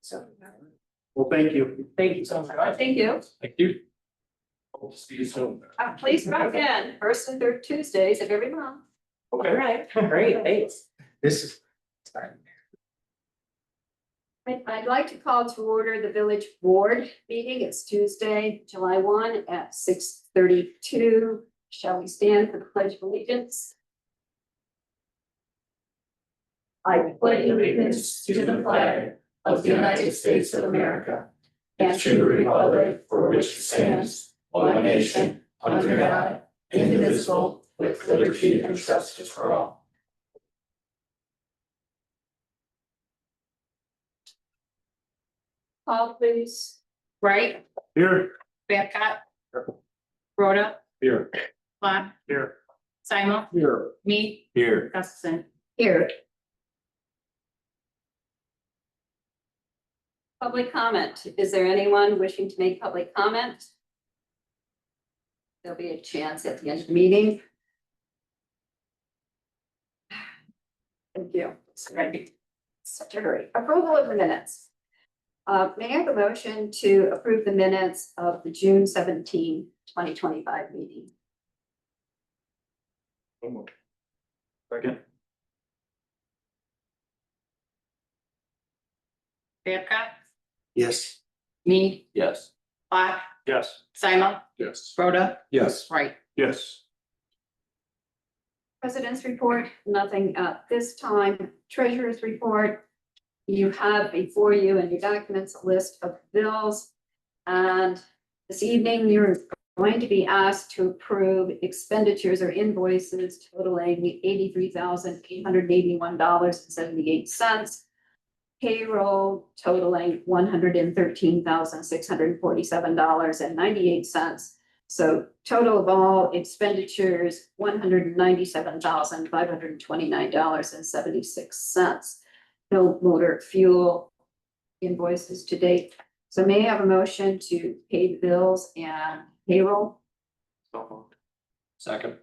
So, Well, thank you. thank you so much. Thank you. Thank you. Hope to see you soon. Please drop in first and third Tuesdays of every month. All right, great, thanks. This is. Sorry. I'd like to call to order the village board meeting. It's Tuesday, July 1 at 6:32. Shall we stand for the pledge of allegiance? I pledge allegiance to the flag of the United States of America and to the republic for which it stands, one nation, under God, indivisible, with liberty and justice for all. Call please. Wright, Here. Babcock, Rhoda, Here. Clark, Here. Simon, Here. me, Here. Gustafson. Here. Public comment. Is there anyone wishing to make public comment? There'll be a chance at the end of the meeting. Thank you. Such a hurry. Approval of the minutes. May I have a motion to approve the minutes of the June 17, 2025 meeting? Second. Babcock, Yes. me, Yes. Clark, Yes. Simon, Yes. Rhoda, Yes. Wright. Yes. President's report, nothing at this time. Treasurer's report. You have before you in your documents a list of bills. And this evening, you're going to be asked to approve expenditures or invoices totaling $83,881.78. Payroll totaling $113,647.98. So total of all expenditures, $197,529.76. No motor fuel invoices to date. So may I have a motion to pay the bills and payroll? So moved. Second.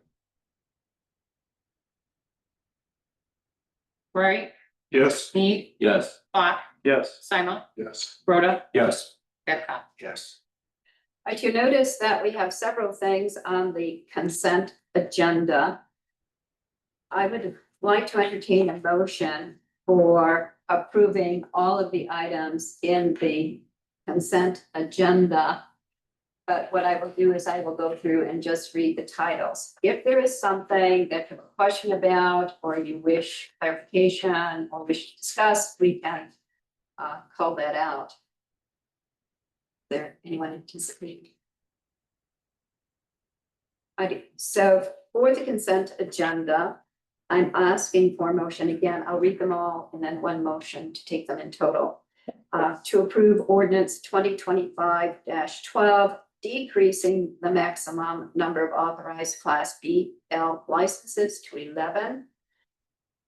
Wright, Yes. me, Yes. Clark, Yes. Simon, Yes. Rhoda, Yes. Babcock. Yes. You notice that we have several things on the consent agenda. I would like to entertain a motion for approving all of the items in the consent agenda. But what I will do is I will go through and just read the titles. If there is something that you have a question about, or you wish clarification, or wish to discuss, we can call that out. Is there anyone anticipating? I do. So for the consent agenda, I'm asking for a motion again. I'll read them all and then one motion to take them in total. To approve ordinance 2025-12, decreasing the maximum number of authorized Class BL licenses to 11.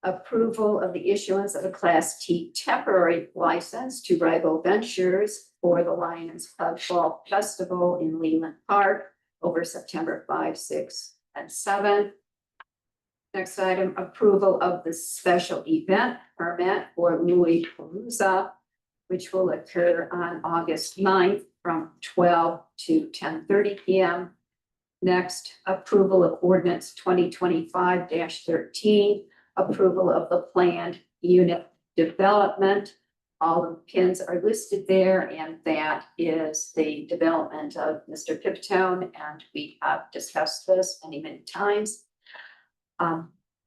Approval of the issuance of a Class T temporary license to Rival Ventures for the Lions Club Fall Festival in Leland Park over September 5, 6, and 7. Next item, approval of the special event permit for Louis Palooza, which will occur on August 9th from 12 to 10:30 p.m. Next, approval of ordinance 2025-13, approval of the planned unit development. All the pins are listed there, and that is the development of Mr. Pipitone, and we have discussed this many, many times.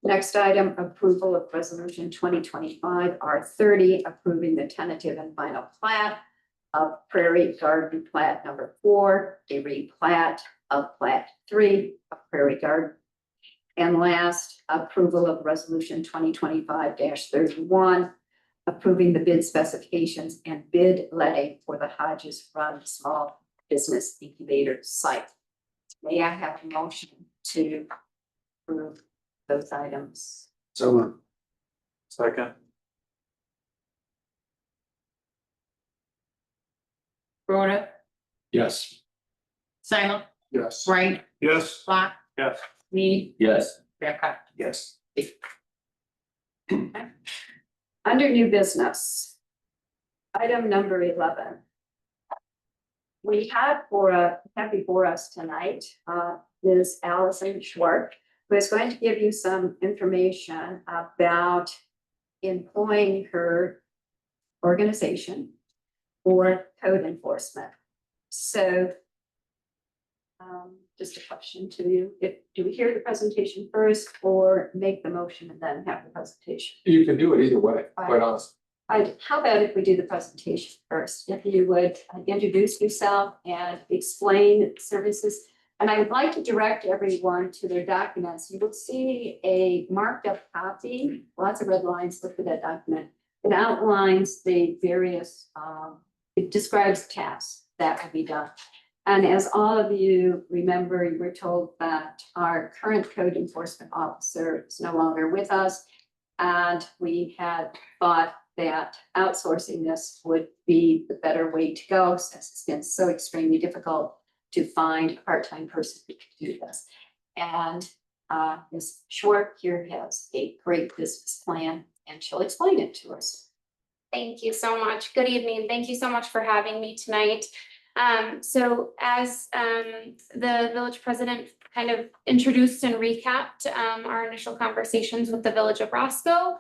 Next item, approval of resolution 2025-R30, approving the tentative and final plat of Prairie Garden Plat Number 4, a replat of Plat 3 of Prairie Garden. And last, approval of resolution 2025-31, approving the bid specifications and bid letting for the Hodges Run Small Business Incubator site. May I have a motion to approve those items? So moved. Second. Rhoda, Yes. Simon, Yes. Wright, Yes. Clark, Yes. me, Yes. Babcock. Yes. Under new business. Item number 11. We have before us tonight, Ms. Allison Schwartz, who is going to give you some information about employing her organization for code enforcement. So just a question to you, do we hear the presentation first or make the motion and then have the presentation? You can do it either way, quite honestly. How about if we do the presentation first? If you would introduce yourself and explain services. And I would like to direct everyone to their documents. You will see a marked up copy, lots of red lines, look for that document. It outlines the various, it describes tasks that will be done. And as all of you remember, you were told that our current code enforcement officer is no longer with us. And we had thought that outsourcing this would be the better way to go, since it's been so extremely difficult to find a part-time person who can do this. And Ms. Schwartz here has a great business plan, and she'll explain it to us. Thank you so much. Good evening. Thank you so much for having me tonight. So as the village president kind of introduced and recapped our initial conversations with the village of Roscoe,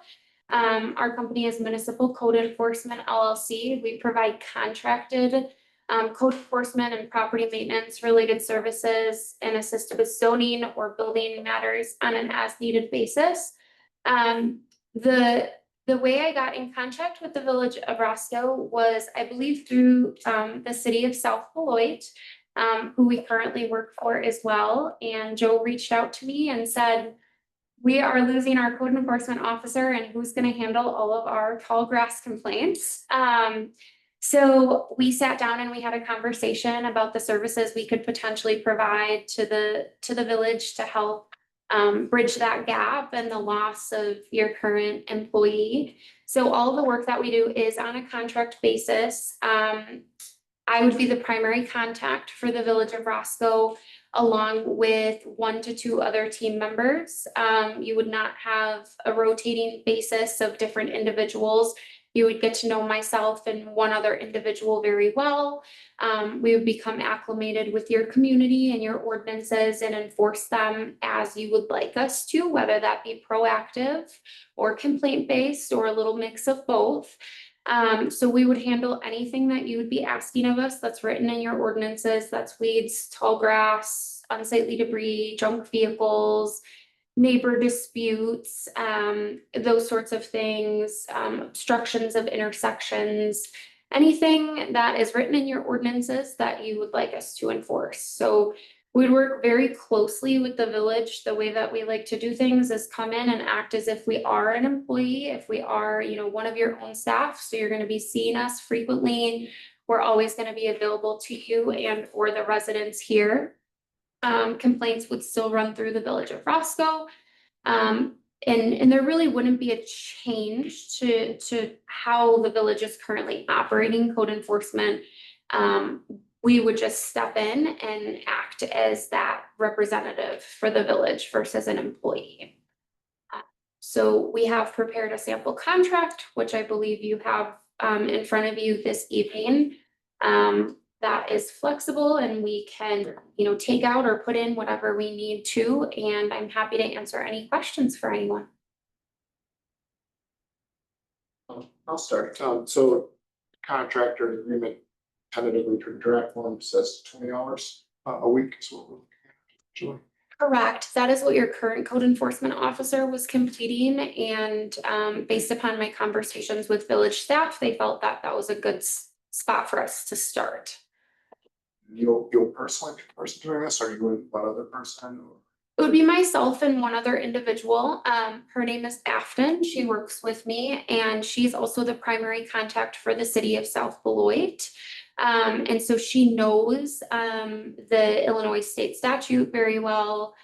our company is Municipal Code Enforcement LLC. We provide contracted code enforcement and property maintenance related services and assist with zoning or building matters on an as needed basis. The way I got in contact with the village of Roscoe was, I believe, through the city of South Beloit, who we currently work for as well. And Joe reached out to me and said, we are losing our code enforcement officer, and who's going to handle all of our tall grass complaints? So we sat down and we had a conversation about the services we could potentially provide to the village to help bridge that gap and the loss of your current employee. So all the work that we do is on a contract basis. I would be the primary contact for the village of Roscoe, along with 1 to 2 other team members. You would not have a rotating basis of different individuals. You would get to know myself and 1 other individual very well. We would become acclimated with your community and your ordinances and enforce them as you would like us to, whether that be proactive or complaint-based or a little mix of both. So we would handle anything that you would be asking of us that's written in your ordinances. That's weeds, tall grass, unsightly debris, junk vehicles, neighbor disputes, those sorts of things, obstructions of intersections, anything that is written in your ordinances that you would like us to enforce. So we'd work very closely with the village. The way that we like to do things is come in and act as if we are an employee, if we are, one of your own staff. So you're going to be seeing us frequently. We're always going to be available to you and or the residents here. Complaints would still run through the village of Roscoe. And there really wouldn't be a change to how the village is currently operating code enforcement. We would just step in and act as that representative for the village versus an employee. So we have prepared a sample contract, which I believe you have in front of you this evening. That is flexible and we can, take out or put in whatever we need to, and I'm happy to answer any questions for anyone. I'll start. So contractor agreement tentatively for direct form says 20 hours a week is what we're looking at. Julie. Correct. That is what your current code enforcement officer was completing, and based upon my conversations with village staff, they felt that that was a good spot for us to start. You'll personally be the person doing this, or are you and 1 other person? Or? It would be myself and 1 other individual. Her name is Afton. She works with me, and she's also the primary contact for the city of South Beloit. And so she knows the Illinois state statute very well.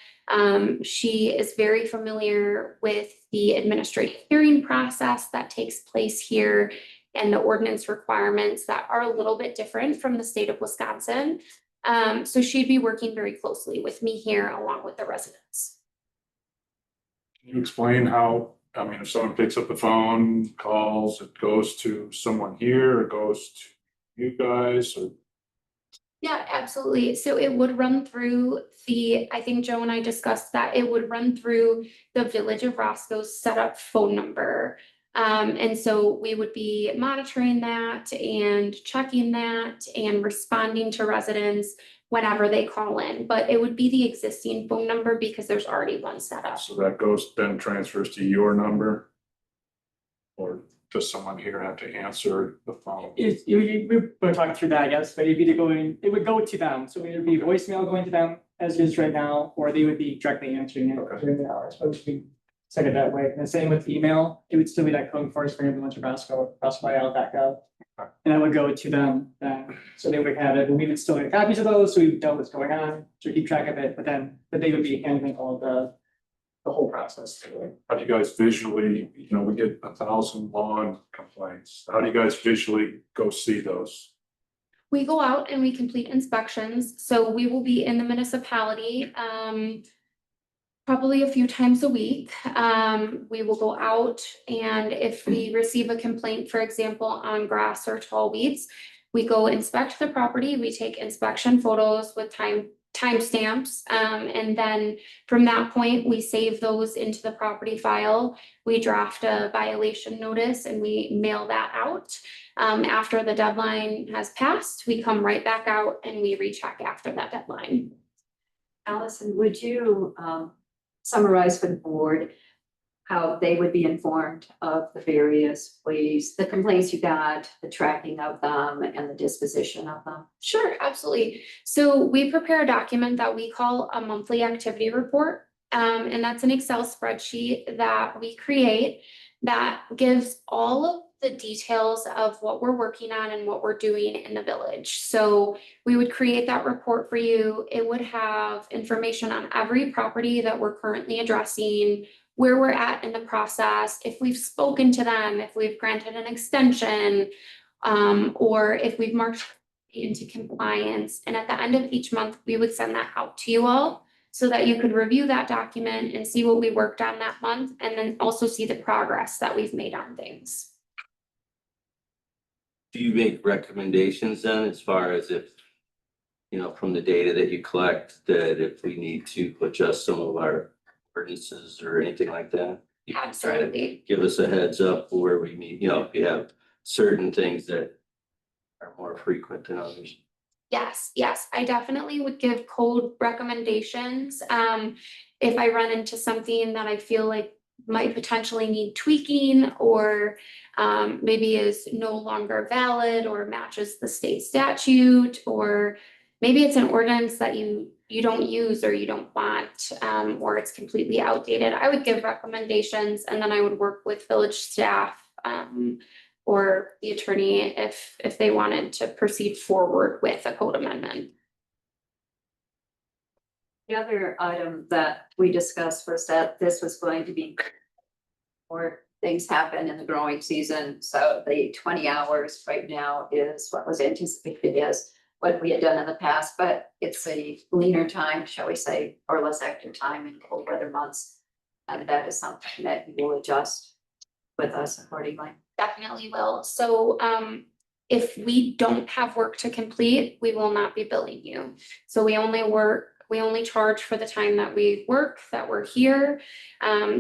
She is very familiar with the administrative hearing process that takes place here and the ordinance requirements that are a little bit different from the state of Wisconsin. So she'd be working very closely with me here along with the residents. Can you explain how I mean, if someone picks up the phone, calls, it goes to someone here, it goes to you guys, or? Yeah, absolutely. So it would run through I think Joe and I discussed that it would run through the Village of Roscoe's setup phone number. And so we would be monitoring that and checking that and responding to residents whenever they call in, but it would be the existing phone number because there's already one set up. So that goes, then transfers to your number? Or does someone here have to answer the phone? We're talking through that, yes, but it'd be it would go to them, so it would be voicemail going to them as it is right now, or they would be directly answering it Okay. during the hours, but we set it that way. And the same with email, it would still be that code enforcement, Village of Roscoe, roscoe.gov. Okay. And that would go to them, so they would have it, and we would still get copies of those, so we would know what's going on, to keep track of it, but they would be handling all of the whole process. How do you guys visually, we get 1,000 lawn complaints. How do you guys visually go see those? We go out and we complete inspections, so we will be in the municipality, probably a few times a week. We will go out, and if we receive a complaint, for example, on grass or tall weeds, we go inspect the property, we take inspection photos with timestamps, and then from that point, we save those into the property file. We draft a violation notice and we mail that out. After the deadline has passed, we come right back out and we recheck after that deadline. Allison, would you summarize for the board how they would be informed of the various ways, the complaints you got, the tracking of them, and the disposition of them? Sure, absolutely. So we prepare a document that we call a monthly activity report. And that's an Excel spreadsheet that we create that gives all of the details of what we're working on and what we're doing in the village. So we would create that report for you. It would have information on every property that we're currently addressing, where we're at in the process, if we've spoken to them, if we've granted an extension, or if we've marked into compliance. And at the end of each month, we would send that out to you all so that you could review that document and see what we worked on that month, and then also see the progress that we've made on things. Do you make recommendations then as far as if, from the data that you collect, that if we need to adjust some of our ordinances or anything like that? You can try to Absolutely. give us a heads up where we need, if you have certain things that are more frequent than others. Yes, I definitely would give code recommendations. If I run into something that I feel like might potentially need tweaking, or maybe is no longer valid or matches the state statute, or maybe it's an ordinance that you don't use or you don't want, or it's completely outdated, I would give recommendations, and then I would work with village staff or the attorney if they wanted to proceed forward with a code amendment. The other item that we discussed was that this was going to be more things happen in the growing season. So the 20 hours right now is what was anticipated as what we had done in the past, but it's a leaner time, shall we say, or less active time in cold weather months. And that is something that you will adjust with us accordingly. Definitely will. So if we don't have work to complete, we will not be billing you. So we only charge for the time that we work, that we're here.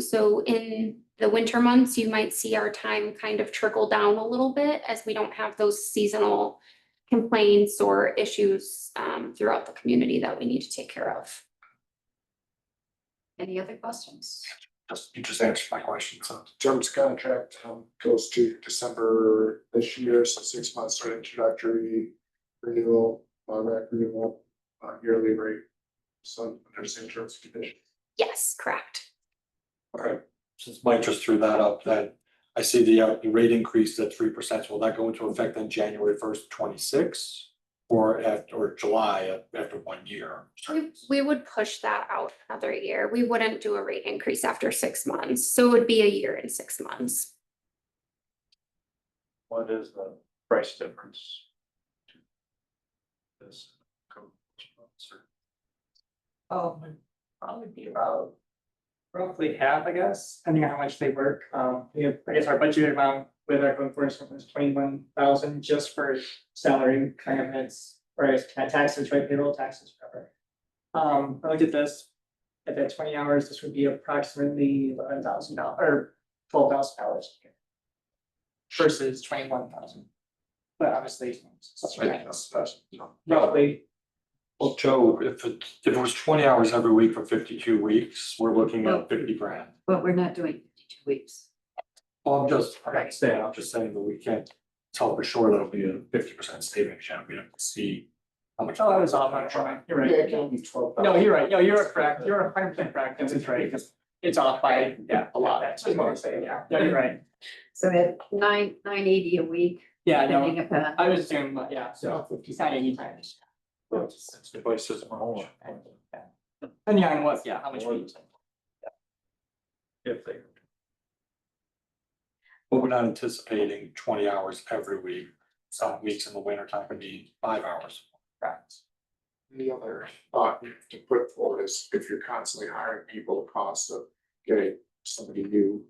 So in the winter months, you might see our time kind of trickle down a little bit as we don't have those seasonal complaints or issues throughout the community that we need to take care of. Any other questions? You just answered my question. So terms contract goes to December this year, so 6 months for introductory renewal, renewal, yearly rate. So there's the terms and conditions. Yes, correct. Okay, since Mike just threw that up, then I see the rate increase at 3%. Will that go into effect on January 1st, 26? Or July after 1 year? We would push that out another year. We wouldn't do a rate increase after 6 months. So it would be a year and 6 months. What is the price difference? This code. Probably be about roughly half, I guess, depending on how much they work. I guess our budgeted amount with our code enforcement was 21,000 just for salary payments, whereas taxes, right, payroll taxes, whatever. I looked at this, at that 20 hours, this would be approximately $11,000 or $12,000 versus 21,000. But obviously, roughly, Well, Joe, if it was 20 hours every week for 52 weeks, we're looking at 50 grand. But we're not doing 52 weeks. Well, I'm just saying that we can't tell for sure that'll be a 50% savings, yeah, we have to see how much. oh, I was off, I'm trying, you're Yeah, right. it can be 12. No, you're right, no, you're correct, you're 100% correct, this is right, because it's off by, yeah, a lot, that's what I'm saying, yeah, you're right. So at 980 a week, Yeah, no, depending upon. I was doing, yeah, so 50 times. It's devices from home. Depending on what, yeah, how much we use. If they. But we're not anticipating 20 hours every week. Some weeks in the winter time would be 5 hours. The other thought to put forward is if you're constantly hiring people, the cost of getting somebody new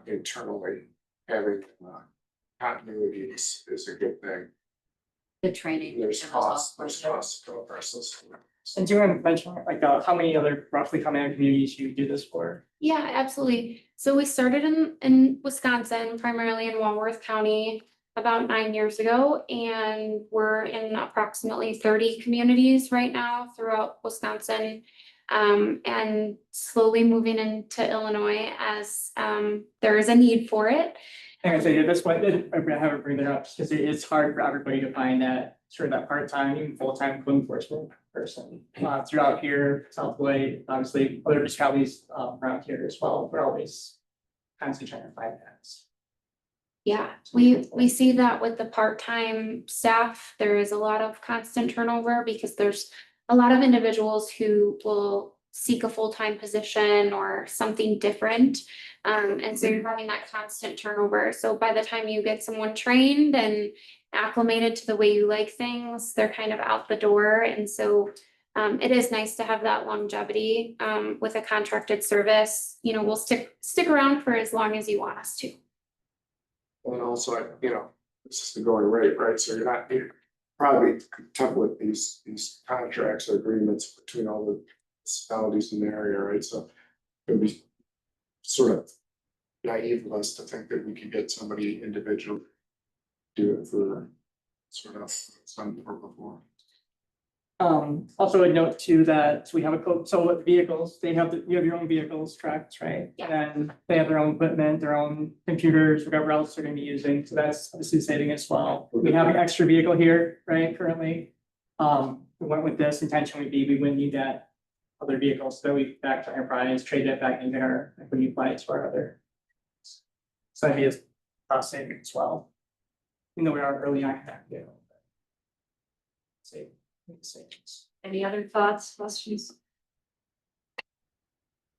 internally, having continuity is a good thing. The training. There's and all costs sorts. to go versus. And do you want to mention like how many other roughly how many communities you do this for? Yeah, absolutely. So we started in Wisconsin, primarily in Walworth County, about 9 years ago, and we're in approximately 30 communities right now throughout Wisconsin. And slowly moving into Illinois as there is a need for it. And I say this one, I have it bring it up because it's hard for everybody to find that sort of that part-time, even full-time code enforcement person. Throughout here, South Lloyd, obviously other municipalities around here as well. We're always constantly trying to find that. Yeah, we see that with the part-time staff, there is a lot of constant turnover because there's a lot of individuals who will seek a full-time position or something different. And so you're having that constant turnover. So by the time you get someone trained and acclimated to the way you like things, they're kind of out the door. And so it is nice to have that longevity with a contracted service. You know, we'll stick around for as long as you want us to. And also, this is the going rate, right? So you're probably template these contracts or agreements between all the municipalities in the area, right? So it would be sort of naive of us to think that we could get somebody individual do it for sort of some before. Also a note too that so we have a code, so with vehicles, you have your own vehicles, tracks, right? Yeah. And they have their own equipment, their own computers, whatever else they're gonna be using, so that's obviously saving as well. We have an extra vehicle here, right, currently. We went with this intention would be we wouldn't need that other vehicles, so we back to enterprise, trade that back into our, like when you apply it to our other. So that'd be a cost saving as well. Even though we are early on in that vehicle. Savings. Any other thoughts, questions?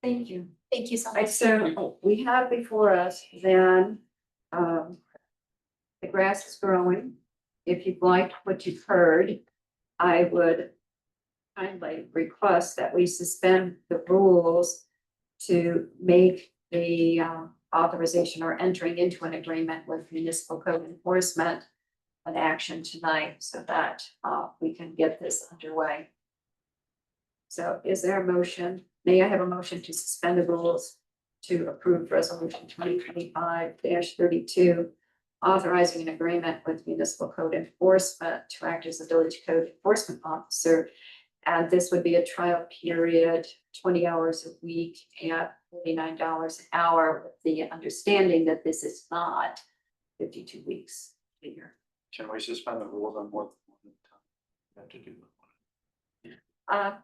Thank you. Thank you so Right, much. so we have before us then, the grass is growing. If you've liked what you've heard, I would kindly request that we suspend the rules to make the authorization or entering into an agreement with municipal code enforcement an action tonight so that we can get this underway. So is there a motion? May I have a motion to suspend the rules to approve resolution 2025-32, authorizing an agreement with municipal code enforcement to act as the village code enforcement officer? And this would be a trial period, 20 hours a week at $49 an hour, with the understanding that this is not 52 weeks a year. Can we suspend the rules on more than one time? We have to do that.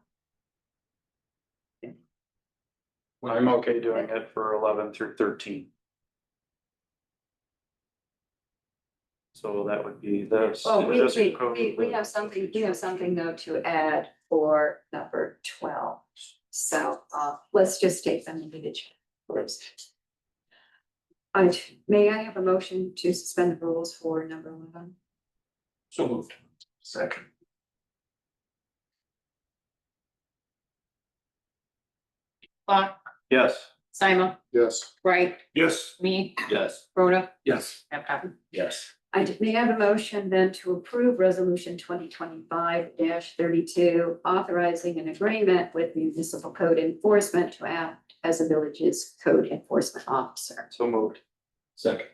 I'm okay doing it for 11 through 13. So that would be this. Well, we We have something though to add for number 12. So let's just take them individually first. May I have a motion to suspend the rules for number 11? So moved. Second. Clock, Yes. Simon, Yes. Wright, Yes. me, Yes. Rhoda, Yes. Babcock. Yes. May I have a motion then to approve resolution 2025-32, authorizing an agreement with municipal code enforcement to act as a village's code enforcement officer. So moved. Second.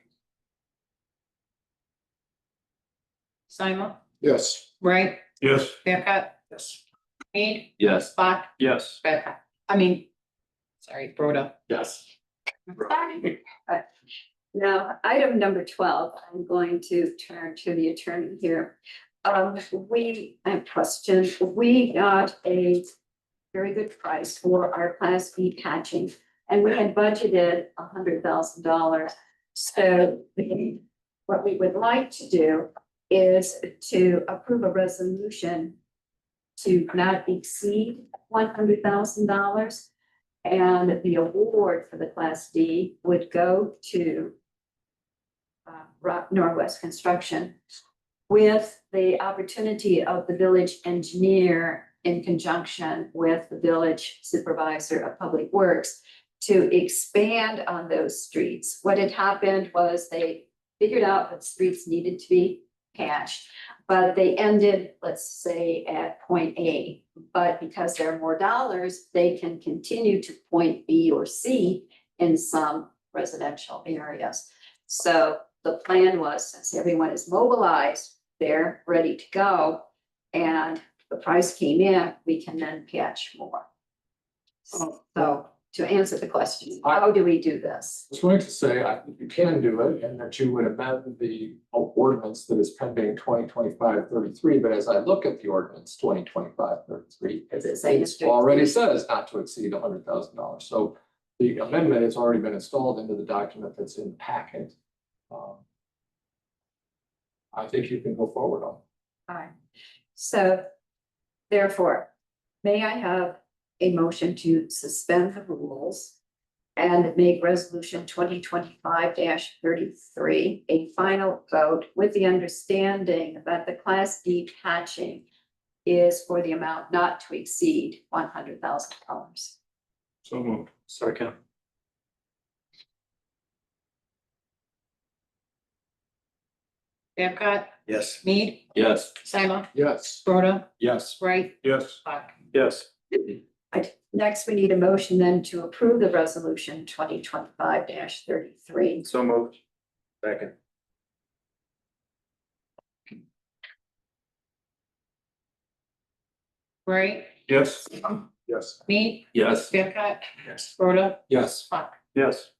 Simon, Yes. Wright, Yes. Babcock, Yes. me, Yes. Bach, Yes. Babcock. Sorry, Rhoda. Yes. Now, item number 12, I'm going to turn to the attorney here. I have a question. We got a very good price for our Class B patching, and we had budgeted $100,000. So what we would like to do is to approve a resolution to not exceed $100,000. And the award for the Class D would go to Northwest Construction, with the opportunity of the village engineer in conjunction with the village supervisor of public works to expand on those streets. What had happened was they figured out that streets needed to be patched, but they ended, let's say, at point A. But because there are more dollars, they can continue to point B or C in some residential areas. So the plan was, since everyone is mobilized, they're ready to go, and the price came in, we can then patch more. So to answer the question, how do we do this? I was going to say, I think you can do it, and that you would amend the ordinance that is pending 2025-33. But as I look at the ordinance 2025-33, Does it say it already says not to exceed $100,000. So the amendment has already been installed into the document that's in the packet. I think you can go forward on. All right. So therefore, may I have a motion to suspend the rules and make resolution 2025-33 a final vote, with the understanding that the Class D patching is for the amount not to exceed $100,000. So moved. Second. Babcock, Yes. me, Yes. Simon, Yes. Rhoda, Yes. Wright, Yes. Bach. Yes. Next, we need a motion then to approve the resolution 2025-33. So moved. Second. Wright, Yes. Yes. me, Yes. Babcock, Yes. Rhoda, Yes. Bach. Yes.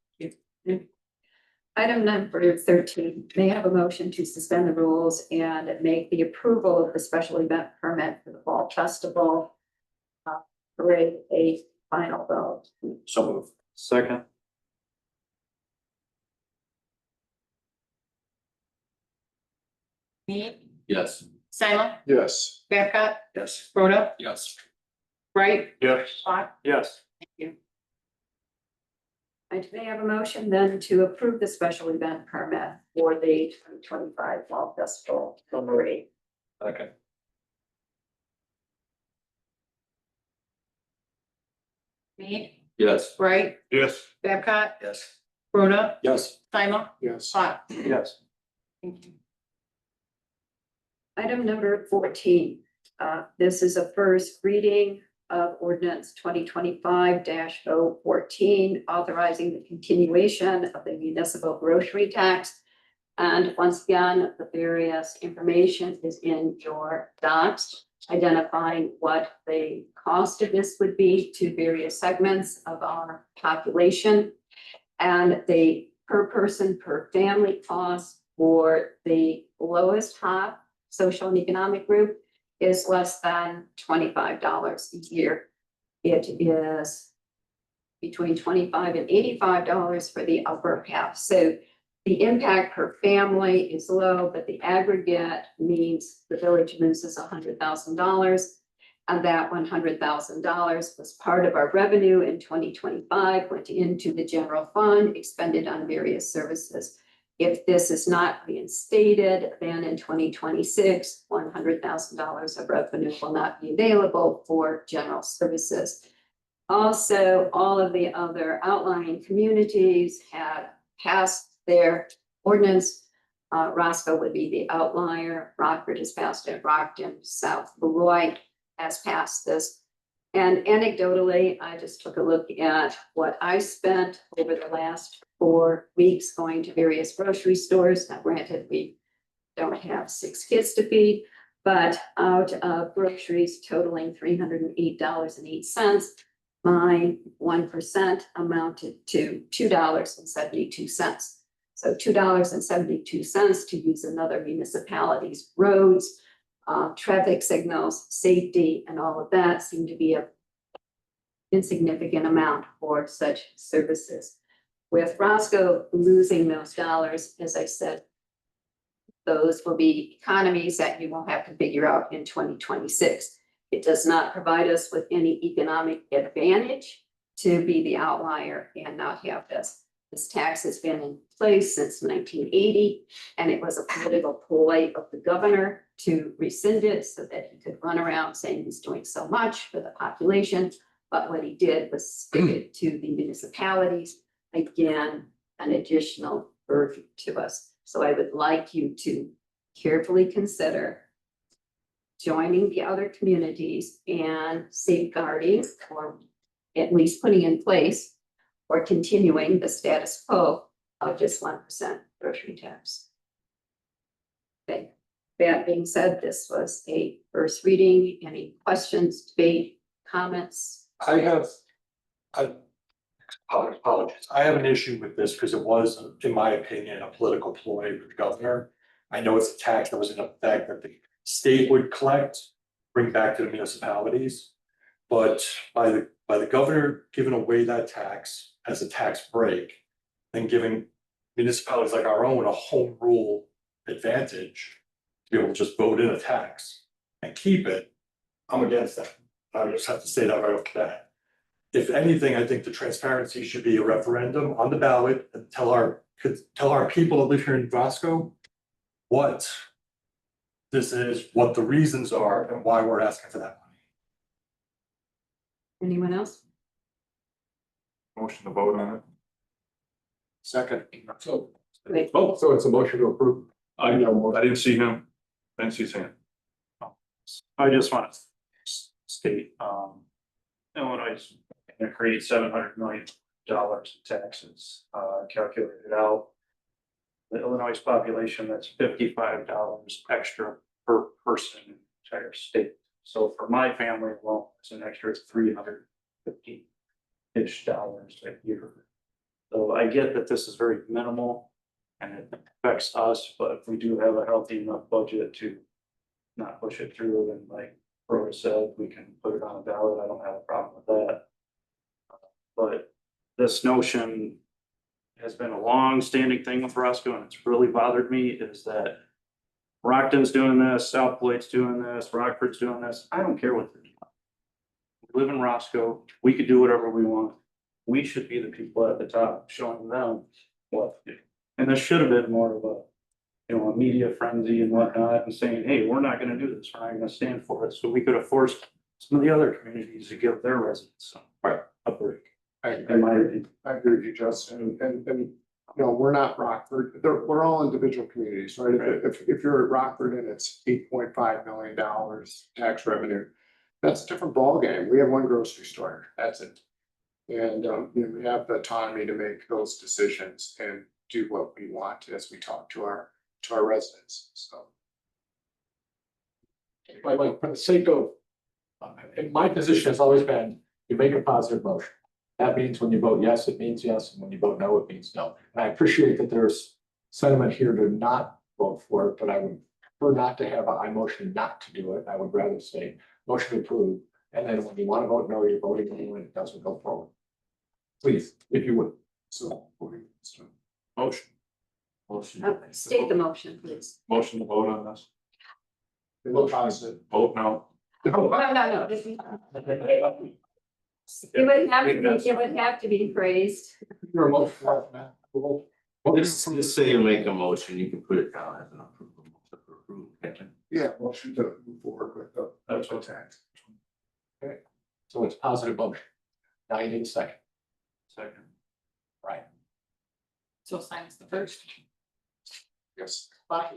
Item number 13, may I have a motion to suspend the rules and make the approval of the special event permit for the Fall Festival parade a final vote? So moved. Second. Me, Yes. Simon, Yes. Babcock, Yes. Rhoda, Yes. Wright, Yes. Bach. Yes. Thank you. And may I have a motion then to approve the special event permit for the 2025 Fall Festival parade? Second. Me, Yes. Wright, Yes. Babcock, Yes. Rhoda, Yes. Simon, Yes. Bach. Yes. Thank you. Item number 14, this is a first reading of ordinance 2025-014, authorizing the continuation of the municipal grocery tax. And once again, the various information is in your docs, identifying what the cost of this would be to various segments of our population. And the per person, per family cost for the lowest half social and economic group is less than $25 a year. It is between $25 and $85 for the upper half. So the impact per family is low, but the aggregate means the village loses $100,000. And that $100,000 was part of our revenue in 2025, went into the general fund, expended on various services. If this is not reinstated, then in 2026, $100,000 of revenue will not be available for general services. Also, all of the other outlying communities have passed their ordinance. Roscoe would be the outlier. Rockford has passed it. Rockton, South Beloit has passed this. And anecdotally, I just took a look at what I spent over the last 4 weeks going to various grocery stores. Now granted, we don't have 6 kids to feed, but out of groceries totaling $308.08, my 1% amounted to $2.72. So $2.72 to use another municipality's roads, traffic signals, safety, and all of that seem to be a insignificant amount for such services. With Roscoe losing those dollars, as I said, those will be economies that you won't have to figure out in 2026. It does not provide us with any economic advantage to be the outlier and not have this. This tax has been in place since 1980, and it was a political ploy of the governor to rescind it so that he could run around saying he's doing so much for the population. But what he did was stick it to the municipalities, again, an additional burden to us. So I would like you to carefully consider joining the other communities and safeguarding, or at least putting in place, or continuing the status quo of just 1% grocery tax. Okay, that being said, this was a first reading. Any questions, debate, comments? Apologies. I have an issue with this because it was, in my opinion, a political ploy with the governor. I know it's a tax that was in effect that the state would collect, bring back to the municipalities. But by the governor giving away that tax as a tax break, and giving municipalities like our own a home rule advantage to be able to just vote in a tax and keep it, I'm against that. I just have to say that right off the bat. If anything, I think the transparency should be a referendum on the ballot and tell our people that live here in Roscoe what this is, what the reasons are, and why we're asking for that money. Anyone else? Motion to vote on it. Second. So, Wait. oh, so it's a motion to approve. I didn't see him. Didn't see his hand. I just want to state, Illinois is gonna create $700 million in taxes, calculated out. The Illinois population, that's $55 extra per person in the entire state. So for my family alone, it's an extra $350-ish a year. So I get that this is very minimal and it affects us, but if we do have a healthy enough budget to not push it through, then like Rose said, we can put it on a ballot. I don't have a problem with that. But this notion has been a long-standing thing with Roscoe, and it's really bothered me, is that Rockton's doing this, South Beloit's doing this, Rockford's doing this. I don't care what they're doing. We live in Roscoe. We could do whatever we want. We should be the people at the top showing them what to do. And this should have been more of a media frenzy and whatnot, and saying, hey, we're not gonna do this, we're not gonna stand for it. So we could have forced some of the other communities to give their residents a break. In my opinion. I agree with you, Justin, and we're not Rockford, we're all individual communities, right? If you're at Rockford and it's $8.5 million tax revenue, that's a different ballgame. We have one grocery store, that's it. And we have the autonomy to make those decisions and do what we want as we talk to our residents, so. Like, for the sake of, my position has always been, you make a positive motion. That means when you vote yes, it means yes, and when you vote no, it means no. And I appreciate that there's sentiment here to not vote for it, but I would prefer not to have I motion not to do it. I would rather say motion to approve, and then when you want to vote no, you're voting no, and it doesn't go forward. Please, if you would. So. Motion. State the motion, please. Motion to vote on this. Vote positive. Vote no. No. It would have to be phrased. Your motion, Just say you make a motion, you can put it down as an approval. Yeah, motion to move forward with the tax. so it's positive motion. Now you need a second, Second. right? So Simon's the first. Yes. Are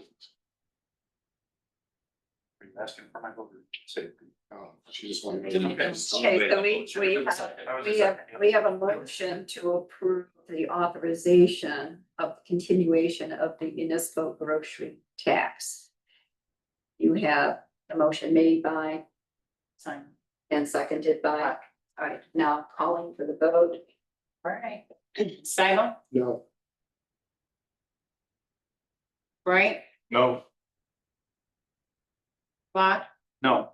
you asking for my vote? Say. She just wanted. Okay, so we have a motion to approve the authorization of continuation of the municipal grocery tax. You have a motion made by Simon. and seconded by, all right, now calling for the vote. All right. Simon, No. Bright, No. Lot, No.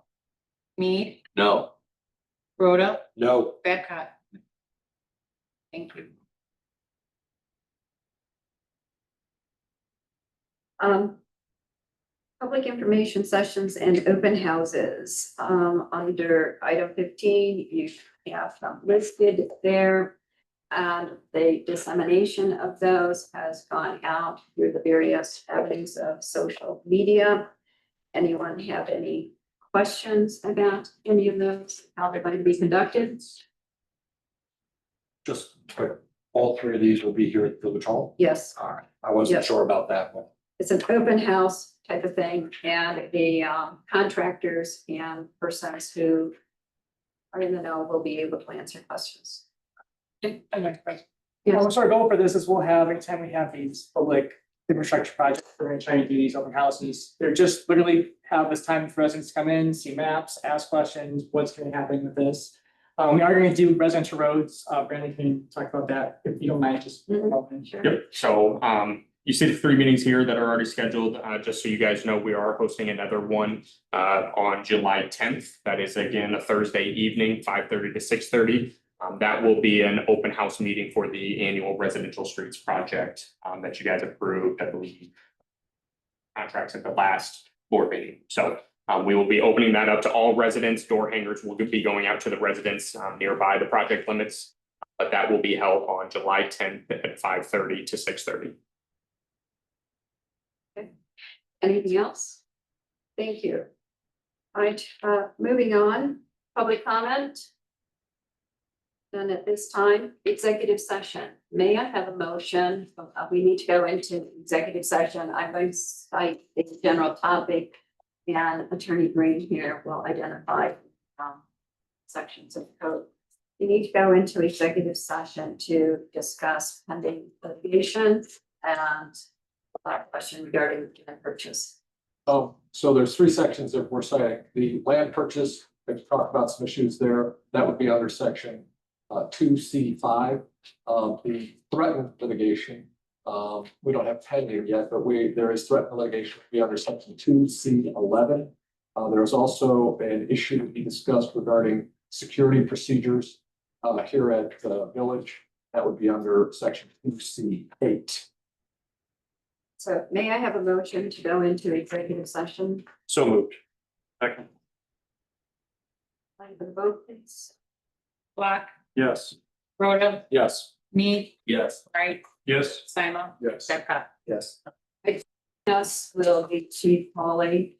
Mead, No, Rhoda, No, Babcock. Thank you. Public information sessions and open houses, under item 15, you have them listed there. And the dissemination of those has gone out through the various avenues of social media. Anyone have any questions about any of those, how they're going to be conducted? just quick, all three of these will be here at Village Hall. Yes, All right, I wasn't Yes. sure about that one. it's an open house type of thing, and the contractors and persons who are in the know will be able to answer questions. Yeah, what's our goal for this is we'll have, anytime we have these public infrastructure projects, we're gonna try and do these open houses. They're just literally have this time for residents to come in, see maps, ask questions, what's gonna happen with this. We are gonna do residential roads, Brandon can talk about that, if you don't mind, just. Sure. Yep, so you see the 3 meetings here that are already scheduled, just so you guys know, we are hosting another one on July 10th. That is again a Thursday evening, 5:30 to 6:30. That will be an open house meeting for the annual residential streets project that you guys approved, I believe. Contracts at the last board meeting, so we will be opening that up to all residents. Door hangers will be going out to the residents nearby the project limits. But that will be held on July 10th at 5:30 to 6:30. Anything else? Thank you. All right, moving on, public comment. And at this time, executive session. May I have a motion? We need to go into executive session. I'm going to cite the general topic. And Attorney Green here will identify sections of code. We need to go into executive session to discuss pending litigation and a question regarding land purchase. So there's 3 sections that we're saying, the land purchase, we've talked about some issues there, that would be under section 2C5. The threatened litigation, we don't have pending yet, but there is threatened litigation to be under section 2C11. There's also an issue to be discussed regarding security procedures here at the village, that would be under section 2C8. So may I have a motion to go into executive session? So moved. Second. Like the vote, please. Block, Yes. Rhoda, Yes. Mead, yes. Bright, Yes. Simon, Yes. Babcock. Yes. Yes, will be Chief Polly.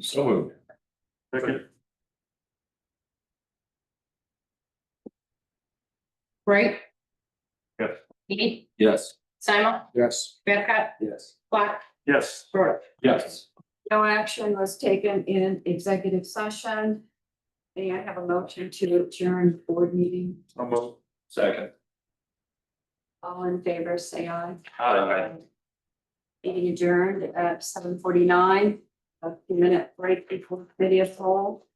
So moved. Second. Wright. Yes. Eden, Yes. Simon, Yes. Babcock, Yes. Black, Yes. Rhoda. Yes. No action was taken in executive session. May I have a motion to adjourn board meeting? Second. All in favor, say aye. Aye. Meeting adjourned at 7:49. A few minute break before committee of whole.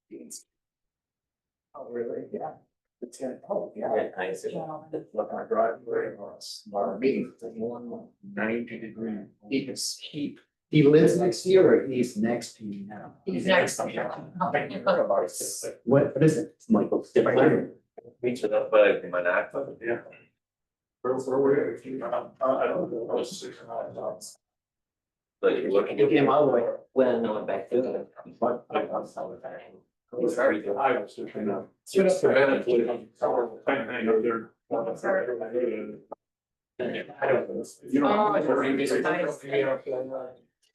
Yes. Oh, really? Yeah. It's in, oh, yeah. I see. Look, my driveway or a smart meeting, 90 degree. He lives next to you or he's next to you now? He's next to me. What is it? It's Michael. Meets it up by my knack. Yeah. Where were you? I don't know. I was 6 or 9 months. But you're looking. You came all the way, well, no, back to. But I was very good. I was just, you know. Sit up there. Same thing up there. I don't know. You know. Oh, it's nice.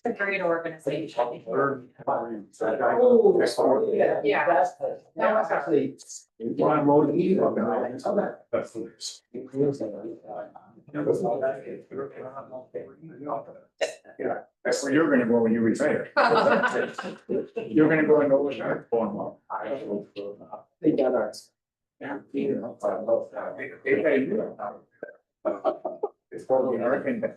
A great organization. Oh, yeah. Yeah. That was actually. When I wrote an email. That's the. Yeah, that's where you're gonna go when you retire. You're gonna go and go with that form. They got ours. Yeah. It's probably American.